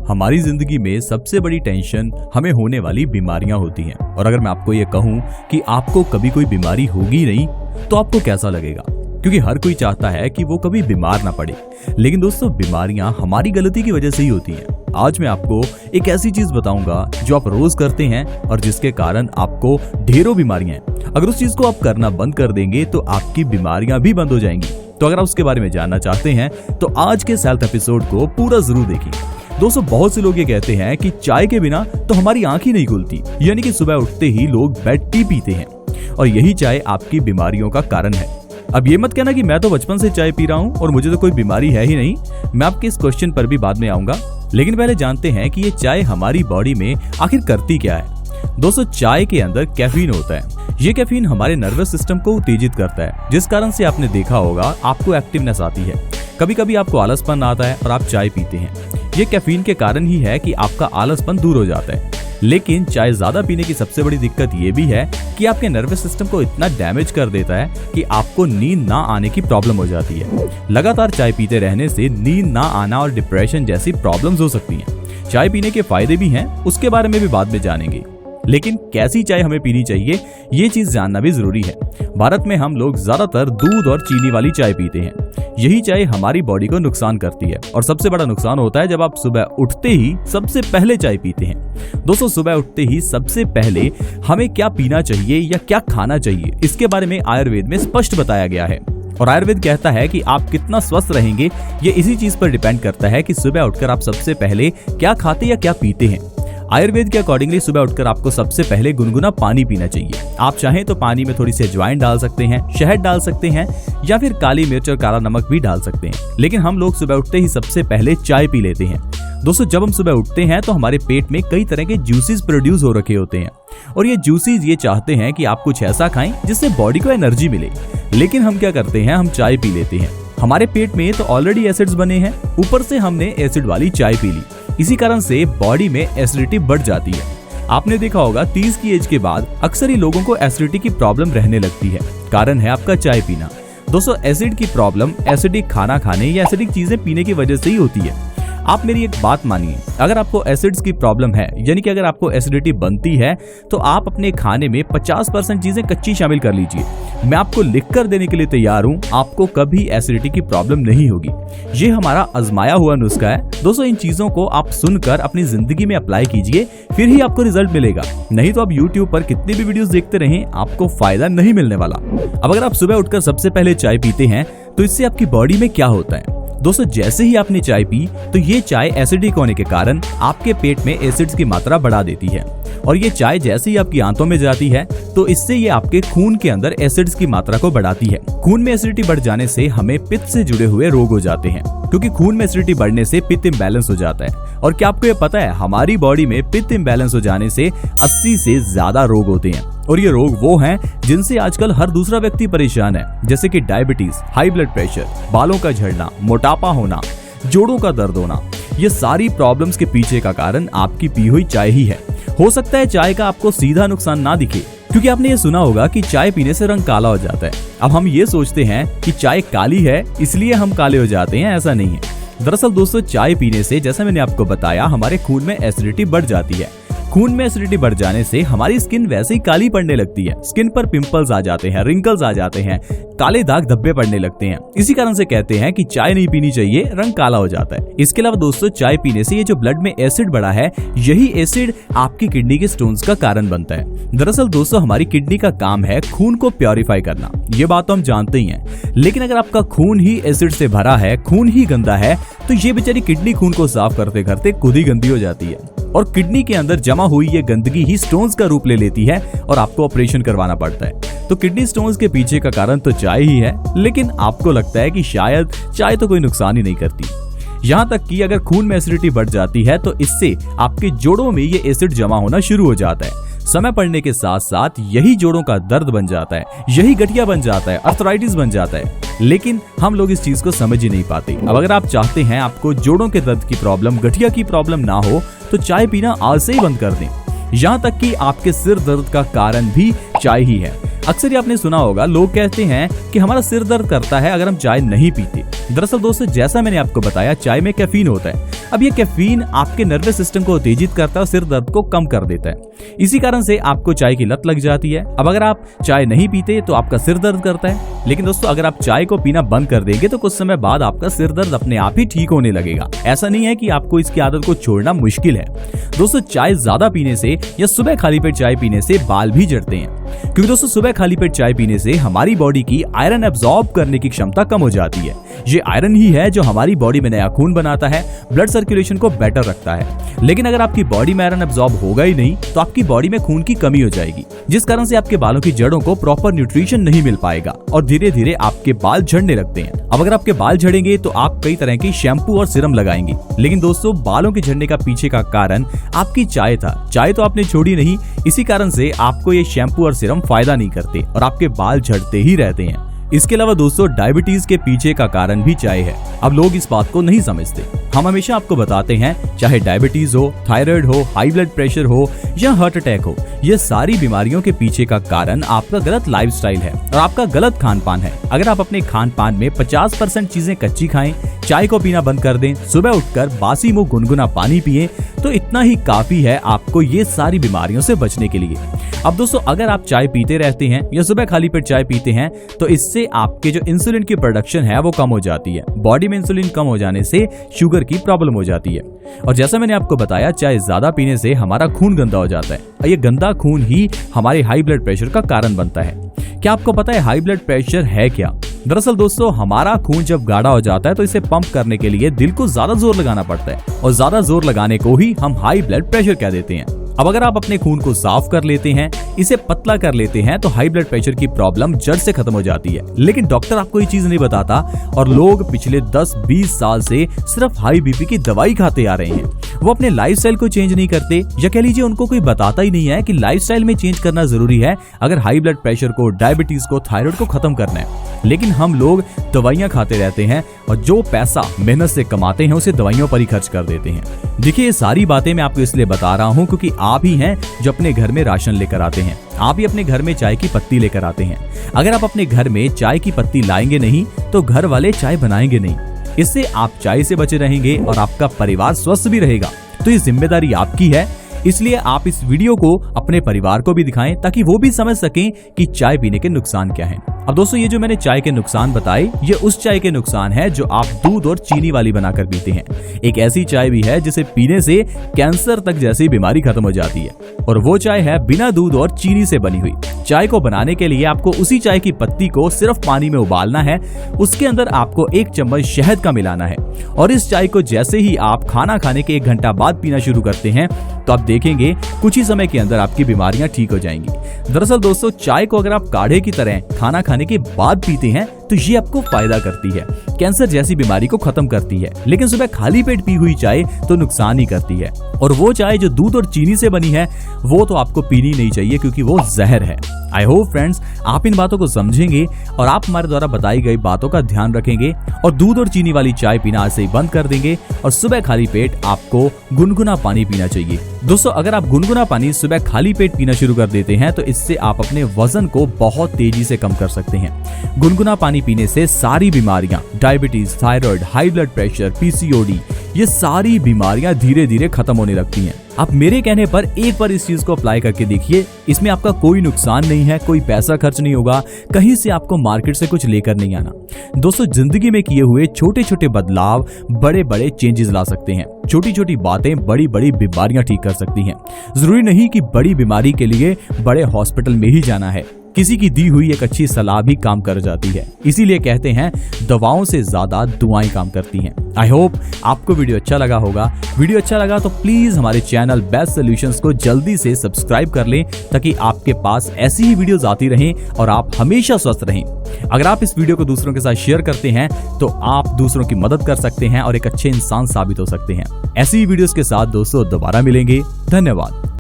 हमारी जिंदगी में सबसे बड़ी टेंशन हमें होने वाली बीमारियां होती हैं। और अगर मैं आपको ये कहूं कि आपको कभी कोई बीमारी होगी नहीं तो आपको कैसा लगेगा? क्योंकि हर कोई चाहता है कि वो कभी बीमार ना पड़े। लेकिन दोस्तों, बीमारियां हमारी गलती की वजह से ही होती हैं। आज मैं आपको एक ऐसी चीज बताऊंगा जो आप रोज करते हैं और जिसके कारण आपको ढेरों बीमारियां हैं। अगर उस चीज को आप करना बंद कर देंगे तो आपकी बीमारियां भी बंद हो जाएंगी। तो अगर आप उसके बारे में जानना चाहते हैं तो आज के हेल्थ एपिसोड को पूरा जरूर देखिए। दोस्तों, बहुत से लोग ये कहते हैं कि चाय के बिना तो हमारी आंख ही नहीं खुलती, यानी कि सुबह उठते ही लोग बेड टी पीते हैं और यही चाय आपकी बीमारियों का कारण है। अब ये मत कहना कि मैं तो बचपन से चाय पी रहा हूँ और मुझे तो कोई बीमारी है ही नहीं। मैं आपके इस क्वेश्चन पर भी बाद में आऊंगा, लेकिन पहले जानते हैं कि ये चाय हमारी बॉडी में आखिर करती क्या है। दोस्तों, चाय के अंदर कैफीन होता है। ये कैफीन हमारे नर्वस सिस्टम को उत्तेजित करता है, जिस कारण से आपने देखा होगा आपको एक्टिवनेस आती है। कभी कभी आपको आलसपन आता है और आप चाय पीते हैं। ये कैफीन के कारण ही है कि आपका आलसपन दूर हो जाता है। लेकिन चाय ज्यादा पीने की सबसे बड़ी दिक्कत ये भी है कि आपके नर्वस सिस्टम को इतना डैमेज कर देता है कि आपको नींद ना आने की प्रॉब्लम हो जाती है। लगातार चाय पीते रहने से नींद ना आना और डिप्रेशन जैसी प्रॉब्लम्स हो सकती हैं। चाय पीने के फायदे भी हैं, उसके बारे में भी बाद में जानेंगे। लेकिन कैसी चाय हमें पीनी चाहिए, ये चीज जानना भी जरूरी है। भारत में हम लोग ज्यादातर दूध और चीनी वाली चाय पीते हैं। यही चाय हमारी बॉडी को नुकसान करती है और सबसे बड़ा नुकसान होता है जब आप सुबह उठते ही सबसे पहले चाय पीते हैं। दोस्तों, सुबह उठते ही सबसे पहले हमें क्या पीना चाहिए या क्या खाना चाहिए, इसके बारे में आयुर्वेद में स्पष्ट बताया गया है। और आयुर्वेद कहता है कि आप कितना स्वस्थ रहेंगे ये इसी चीज पर डिपेंड करता है कि सुबह उठकर आप सबसे पहले क्या खाते या क्या पीते हैं। आयुर्वेद के अकॉर्डिंगली सुबह उठकर आपको सबसे पहले गुनगुना पानी पीना चाहिए। आप चाहें तो पानी में थोड़ी सी अजवाइन डाल सकते हैं, शहद डाल सकते हैं या फिर काली मिर्च और काला नमक भी डाल सकते हैं। लेकिन हम लोग सुबह उठते ही सबसे पहले चाय पी लेते हैं। दोस्तों, जब हम सुबह उठते हैं तो हमारे पेट में कई तरह के जूसेस प्रोड्यूस हो रखे होते हैं और ये जूसेस ये चाहते हैं कि आप कुछ ऐसा खाएं जिससे बॉडी को एनर्जी मिले। लेकिन हम क्या करते हैं, हम चाय पी लेते हैं। हमारे पेट में तो ऑलरेडी एसिड्स बने हैं, ऊपर से हमने एसिड वाली चाय पी ली। इसी कारण से बॉडी में एसिडिटी बढ़ जाती है। आपने देखा होगा 30 की एज के बाद अक्सर ही लोगों को एसिडिटी की प्रॉब्लम रहने लगती है। कारण है आपका चाय पीना। दोस्तों, एसिड की प्रॉब्लम एसिडिक खाना खाने या एसिडिक चीजें पीने की वजह से ही होती है। आप मेरी एक बात मानिए, अगर आपको एसिड्स की प्रॉब्लम है, यानी कि अगर आपको एसिडिटी बनती है तो आप अपने खाने में 50% चीजें कच्ची शामिल कर लीजिए। मैं आपको लिख कर देने के लिए तैयार हूं, आपको कभी एसिडिटी की प्रॉब्लम नहीं होगी। ये हमारा आजमाया हुआ नुस्खा है। दोस्तों, इन चीजों को आप सुनकर अपनी जिंदगी में अप्लाई कीजिए, फिर ही आपको रिजल्ट मिलेगा। नहीं तो आप YouTube पर कितनी भी वीडियोस देखते रहें, आपको फायदा नहीं मिलने वाला। अब अगर आप सुबह उठकर सबसे पहले चाय पीते हैं तो इससे आपकी बॉडी में क्या होता है? दोस्तों, जैसे ही आपने चाय पी तो ये चाय एसिडिक होने के कारण आपके पेट में एसिड्स की मात्रा बढ़ा देती है और ये चाय जैसे ही आपकी आंतों में जाती है तो इससे ये आपके खून के अंदर एसिड्स की मात्रा को बढ़ाती है। खून में एसिडिटी बढ़ जाने से हमें पित्त से जुड़े हुए रोग हो जाते हैं, क्योंकि खून में एसिडिटी बढ़ने से पित्त इम्बैलेंस हो जाता है। और क्या आपको ये पता है, हमारी बॉडी में पित्त इम्बैलेंस हो जाने से 80 से ज्यादा रोग होते हैं और ये रोग वो हैं जिनसे आजकल हर दूसरा व्यक्ति परेशान है, जैसे कि डायबिटीज, हाई ब्लड प्रेशर, बालों का झड़ना, मोटापा होना, जोड़ों का दर्द होना। ये सारी प्रॉब्लम्स के पीछे का कारण आपकी पी हुई चाय ही है। हो सकता है चाय का आपको सीधा नुकसान ना दिखे, क्योंकि आपने ये सुना होगा कि चाय पीने से रंग काला हो जाता है। अब हम ये सोचते हैं कि चाय काली है इसलिए हम काले हो जाते हैं, ऐसा नहीं है। दरअसल दोस्तों, चाय पीने से, जैसा मैंने आपको बताया, हमारे खून में एसिडिटी बढ़ जाती है। खून में एसिडिटी बढ़ जाने से हमारी स्किन वैसे ही काली पड़ने लगती है। स्किन पर पिंपल्स आ जाते हैं, रिंकल्स आ जाते हैं, काले दाग धब्बे पड़ने लगते हैं। इसी कारण से कहते हैं कि चाय नहीं पीनी चाहिए, रंग काला हो जाता है। इसके अलावा दोस्तों, चाय पीने से ये जो ब्लड में एसिड बढ़ा है, यही एसिड आपकी किडनी के स्टोन्स का कारण बनता है। दरअसल दोस्तों, हमारी किडनी का काम है खून को प्योरीफाई करना, ये बात तो हम जानते ही हैं। लेकिन अगर आपका खून ही एसिड से भरा है, खून ही गंदा है, तो ये बेचारी किडनी खून को साफ करते करते खुद ही गंदी हो जाती है और किडनी के अंदर जमा हुई ये गंदगी ही स्टोन्स का रूप ले लेती है और आपको ऑपरेशन करवाना पड़ता है। तो किडनी स्टोन्स के पीछे का कारण तो चाय ही है, लेकिन आपको लगता है कि शायद चाय तो कोई नुकसान ही नहीं करती। यहाँ तक कि अगर खून में एसिडिटी बढ़ जाती है तो इससे आपके जोड़ों में ये एसिड जमा होना शुरू हो जाता है। समय पड़ने के साथ साथ यही जोड़ों का दर्द बन जाता है, यही गठिया बन जाता है, आर्थराइटिस बन जाता है। लेकिन हम लोग इस चीज को समझ ही नहीं पाते। अब अगर आप चाहते हैं आपको जोड़ों के दर्द की प्रॉब्लम, गठिया की प्रॉब्लम ना हो, तो चाय पीना आज से ही बंद कर दें। यहाँ तक कि आपके सिर दर्द का कारण भी चाय ही है। अक्सर ये आपने सुना होगा, लोग कहते हैं कि हमारा सिर दर्द करता है अगर हम चाय नहीं पीते। दरअसल दोस्तों, जैसा मैंने आपको बताया, चाय में कैफीन होता है। अब ये कैफीन आपके नर्वस सिस्टम को उत्तेजित करता है और सिर दर्द को कम कर देता है। इसी कारण से आपको चाय की लत लग जाती है। अब अगर आप चाय नहीं पीते तो आपका सिर दर्द करता है, लेकिन दोस्तों अगर आप चाय को पीना बंद कर देंगे तो कुछ समय बाद आपका सिर दर्द अपने आप ही ठीक होने लगेगा। ऐसा नहीं है कि आपको इसकी आदत को छोड़ना मुश्किल है। दोस्तों, चाय ज्यादा पीने से या सुबह खाली पेट चाय पीने से बाल भी झड़ते हैं, क्योंकि दोस्तों सुबह खाली पेट चाय पीने से हमारी बॉडी की आयरन एब्जॉर्ब करने की क्षमता कम हो जाती है। ये आयरन ही है जो हमारी बॉडी में नया खून बनाता है, ब्लड सर्कुलेशन को बेटर रखता है। लेकिन अगर आपकी बॉडी में आयरन एब्जॉर्ब होगा ही नहीं तो आपकी बॉडी में खून की कमी हो जाएगी, जिस कारण से आपके बालों की जड़ों को प्रॉपर न्यूट्रिशन नहीं मिल पाएगा और धीरे धीरे आपके बाल झड़ने लगते हैं। अब अगर आपके बाल झड़ेंगे तो आप कई तरह की शैम्पू और सीरम लगाएंगे, लेकिन दोस्तों बालों के झड़ने का पीछे का कारण आपकी चाय था। चाय तो आपने छोड़ी नहीं, इसी कारण से आपको ये शैम्पू और सीरम फायदा नहीं करते और आपके बाल झड़ते ही रहते हैं। इसके अलावा दोस्तों, डायबिटीज के पीछे का कारण भी चाय है। अब लोग इस बात को नहीं समझते। हम हमेशा आपको बताते हैं, चाहे डायबिटीज हो, थायराइड हो, हाई ब्लड प्रेशर हो या हार्ट अटैक हो, ये सारी बीमारियों के पीछे का कारण आपका गलत लाइफस्टाइल है और आपका गलत खान पान है। अगर आप अपने खान पान में 50% चीजें कच्ची खाएं, चाय को पीना बंद कर दें, सुबह उठकर बासी मुंह गुनगुना पानी पिए, तो इतना ही काफी है आपको ये सारी बीमारियों से बचने के लिए। अब दोस्तों, अगर आप चाय पीते रहते हैं या सुबह खाली पेट चाय पीते हैं तो इससे आपके जो इंसुलिन की प्रोडक्शन है वो कम हो जाती है। बॉडी में इंसुलिन कम हो जाने से शुगर की प्रॉब्लम हो जाती है। और जैसा मैंने आपको बताया, चाय ज्यादा पीने से हमारा खून गंदा हो जाता है और ये गंदा खून ही हमारे हाई ब्लड प्रेशर का कारण बनता है। क्या आपको पता है हाई ब्लड प्रेशर है क्या? दरअसल दोस्तों, हमारा खून जब गाढ़ा हो जाता है तो इसे पंप करने के लिए दिल को ज्यादा जोर लगाना पड़ता है और ज्यादा जोर लगाने को ही हम हाई ब्लड प्रेशर कह देते हैं। अब अगर आप अपने खून को साफ कर लेते हैं, इसे पतला कर लेते हैं, तो हाई ब्लड प्रेशर की प्रॉब्लम जड़ से खत्म हो जाती है। लेकिन डॉक्टर आपको ये चीज नहीं बताता और लोग पिछले 10-20 साल से सिर्फ हाई बीपी की दवाई खाते आ रहे हैं। वो अपने लाइफस्टाइल को चेंज नहीं करते, या कह लीजिए उनको कोई बताता ही नहीं है कि लाइफस्टाइल में चेंज करना जरूरी है अगर हाई ब्लड प्रेशर को, डायबिटीज को, थायराइड को खत्म करना है। लेकिन हम लोग दवाइयां खाते रहते हैं और जो पैसा मेहनत से कमाते हैं उसे दवाइयों पर ही खर्च कर देते हैं। देखिए, ये सारी बातें मैं आपको इसलिए बता रहा हूँ क्योंकि आप ही हैं जो अपने घर में राशन लेकर आते हैं, आप ही अपने घर में चाय की पत्ती लेकर आते हैं। अगर आप अपने घर में चाय की पत्ती लाएंगे नहीं तो घर वाले चाय बनाएंगे नहीं। इससे आप चाय से बचे रहेंगे और आपका परिवार स्वस्थ भी रहेगा। तो ये जिम्मेदारी आपकी है, इसलिए आप इस वीडियो को अपने परिवार को भी दिखाएं ताकि वो भी समझ सकें कि चाय पीने के नुकसान क्या हैं। अब दोस्तों, ये जो मैंने चाय के नुकसान बताए, ये उस चाय के नुकसान है जो आप दूध और चीनी वाली बनाकर पीते हैं। एक ऐसी चाय भी है जिसे पीने से कैंसर तक जैसी बीमारी खत्म हो जाती है, और वो चाय है बिना दूध और चीनी से बनी हुई। चाय को बनाने के लिए आपको उसी चाय की पत्ती को सिर्फ पानी में उबालना है, उसके अंदर आपको 1 चम्मच शहद का मिलाना है, और इस चाय को जैसे ही आप खाना खाने के 1 घंटा बाद पीना शुरू करते हैं तो आप देखेंगे कुछ ही समय के अंदर आपकी बीमारियां ठीक हो जाएंगी। दरअसल दोस्तों, चाय को अगर आप काढ़े की तरह खाना खाने के बाद पीते हैं तो ये आपको फायदा करती है, कैंसर जैसी बीमारी को खत्म करती है। लेकिन सुबह खाली पेट पी हुई चाय तो नुकसान ही करती है, और वो चाय जो दूध और चीनी से बनी है वो तो आपको पीनी नहीं चाहिए क्योंकि वो जहर है। आई होप फ्रेंड्स, आप इन बातों को समझेंगे और आप हमारे द्वारा बताई गई बातों का ध्यान रखेंगे और दूध और चीनी वाली चाय पीना आज से ही बंद कर देंगे, और सुबह खाली पेट आपको गुनगुना पानी पीना चाहिए। दोस्तों, अगर आप गुनगुना पानी सुबह खाली पेट पीना शुरू कर देते हैं तो इससे आप अपने वजन को बहुत तेजी से कम कर सकते हैं। गुनगुना पानी पीने से सारी बीमारियां, diabetes, thyroid, high blood pressure, PCOD, ये सारी बीमारियां धीरे धीरे खत्म होने लगती हैं। आप मेरे कहने पर एक बार इस चीज को अप्लाई करके देखिए, इसमें आपका कोई नुकसान नहीं है, कोई पैसा खर्च नहीं होगा, कहीं से आपको मार्केट से कुछ लेकर नहीं आना। दोस्तों, जिंदगी में किए हुए छोटे छोटे बदलाव बड़े बड़े चेंजेस ला सकते हैं। छोटी छोटी बातें बड़ी बड़ी बीमारियां ठीक कर सकती हैं। जरूरी नहीं कि बड़ी बीमारी के लिए बड़े हॉस्पिटल में ही जाना है, किसी की दी हुई एक अच्छी सलाह भी काम कर जाती है। इसीलिए कहते हैं दवाओं से ज्यादा दुआएं काम करती हैं। आई होप आपको वीडियो अच्छा लगा होगा। वीडियो अच्छा लगा तो प्लीज हमारे चैनल बेस्ट सॉल्यूशंस को जल्दी से सब्सक्राइब कर लें ताकि आपके पास ऐसी ही वीडियोस आती रहें और आप हमेशा स्वस्थ रहें। अगर आप इस वीडियो को दूसरों के साथ शेयर करते हैं तो आप दूसरों की मदद कर सकते हैं और एक अच्छे इंसान साबित हो सकते हैं। ऐसी ही वीडियोस के साथ दोस्तों दोबारा मिलेंगे। धन्यवाद।